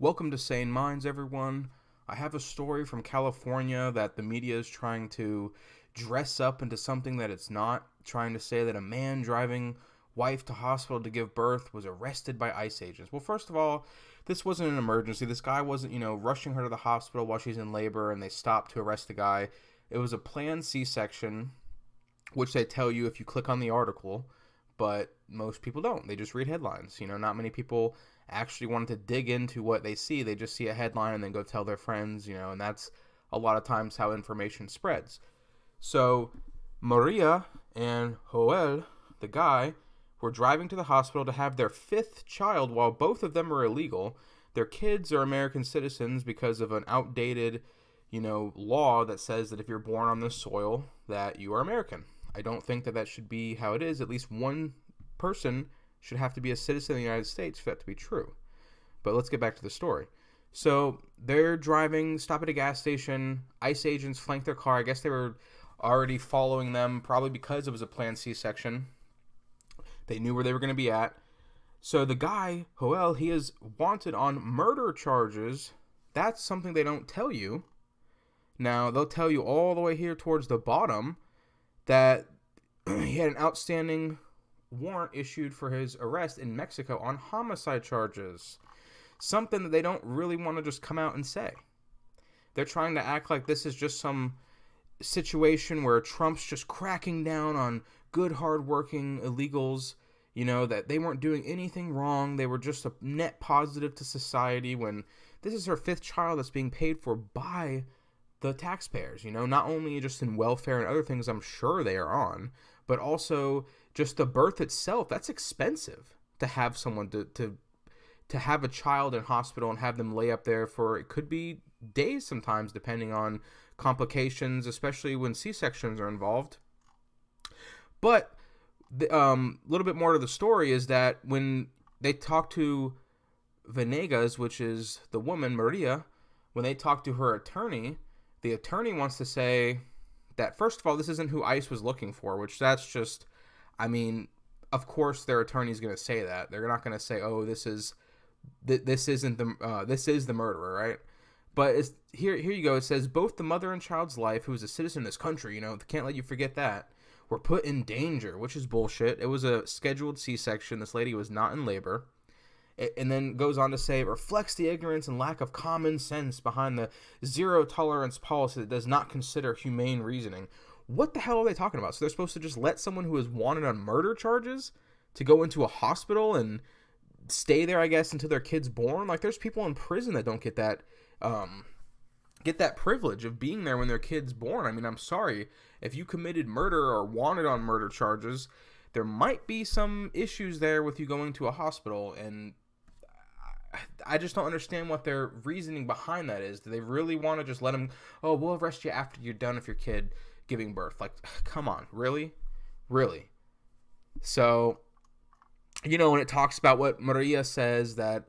Welcome to Sane Minds, everyone. I have a story from California that the media is trying to dress up into something that it's not, trying to say that a man driving wife to hospital to give birth was arrested by ICE agents. Well, first of all, this wasn't an emergency. This guy wasn't, rushing her to the hospital while she's in labor and they stopped to arrest the guy. It was a planned C-section, which they tell you if you click on the article, but most people don't. They just read headlines. Not many people actually wanted to dig into what they see. They just see a headline and then go tell their friends, and that's a lot of times how information spreads. So Maria and Joel, the guy, were driving to the hospital to have their fifth child while both of them are illegal. Their kids are American citizens because of an outdated, law that says that if you're born on this soil that you are American. I don't think that should be how it is. At least one person should have to be a citizen of the United States for that to be true. But let's get back to the story. So they're driving, stop at a gas station. ICE agents flank their car. I guess they were already following them, probably because it was a planned C-section. They knew where they were going to be at. So the guy, Joel, he is wanted on murder charges. That's something they don't tell you. Now, they'll tell you all the way here towards the bottom that he had an outstanding warrant issued for his arrest in Mexico on homicide charges. Something that they don't really want to just come out and say. They're trying to act like this is just some situation where Trump's just cracking down on good, hardworking illegals, that they weren't doing anything wrong. They were just a net positive to society, when this is her fifth child that's being paid for by the taxpayers, not only just in welfare and other things I'm sure they are on, but also just the birth itself. That's expensive to have someone to have a child in hospital and have them lay up there for, it could be days sometimes, depending on complications, especially when C-sections are involved. But the little bit more to the story is that when they talk to Venegas, which is the woman, Maria, when they talk to her attorney, the attorney wants to say that, first of all, this isn't who ICE was looking for, which that's just, of course their attorney's going to say that. They're not going to say, oh, this is the murderer, right? But here you go. It says, both the mother and child's life, who is a citizen of this country, can't let you forget that, were put in danger, which is bullshit. It was a scheduled C-section. This lady was not in labor. And then goes on to say, it reflects the ignorance and lack of common sense behind the zero tolerance policy that does not consider humane reasoning. What the hell are they talking about? So they're supposed to just let someone who is wanted on murder charges to go into a hospital and stay there, I guess, until their kid's born? Like, there's people in prison that don't get that privilege of being there when their kid's born. I'm sorry. If you committed murder or wanted on murder charges, there might be some issues there with you going to a hospital, and I just don't understand what their reasoning behind that is. Do they really want to just let them, oh, we'll arrest you after you're done with your kid giving birth? Like, come on, really? Really? So, when it talks about what Maria says, that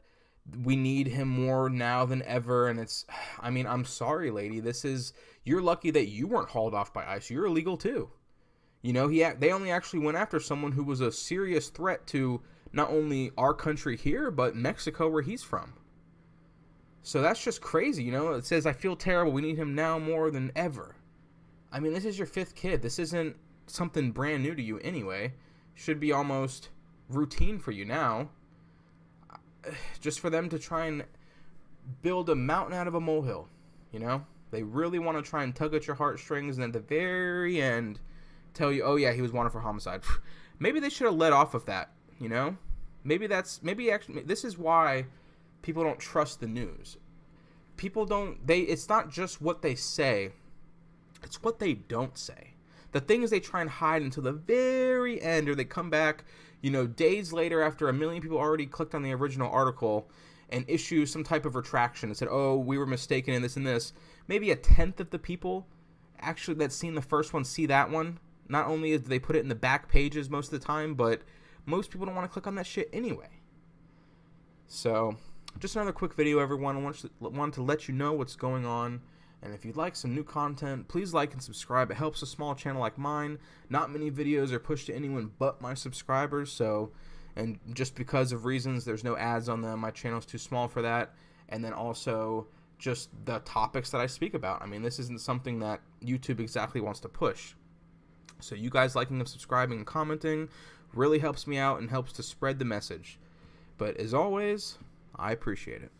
we need him more now than ever, and it's, I'm sorry, lady, you're lucky that you weren't hauled off by ICE. You're illegal too. They only actually went after someone who was a serious threat to not only our country here, but Mexico, where he's from. So that's just crazy, It says, I feel terrible. We need him now more than ever. This is your fifth kid. This isn't something brand new to you anyway. Should be almost routine for you now. Just for them to try and build a mountain out of a molehill, They really want to try and tug at your heartstrings, and at the very end tell you, oh yeah, he was wanted for homicide. Maybe they should have let off of that, Maybe this is why people don't trust the news. It's not just what they say, it's what they don't say. The things they try and hide until the very end, or they come back, days later after a million people already clicked on the original article and issue some type of retraction and said, oh, we were mistaken in this and this. Maybe a tenth of the people actually that's seen the first one see that one. Not only do they put it in the back pages most of the time, but most people don't want to click on that shit anyway. So, just another quick video, everyone. I wanted to let you know what's going on. And if you'd like some new content, please like and subscribe. It helps a small channel like mine. Not many videos are pushed to anyone but my subscribers. So, and just because of reasons, there's no ads on them. My channel's too small for that. and then also just the topics that I speak about. I mean, this isn't something that YouTube exactly wants to push. So you guys liking and subscribing and commenting really helps me out and helps to spread the message. But as always, I appreciate it.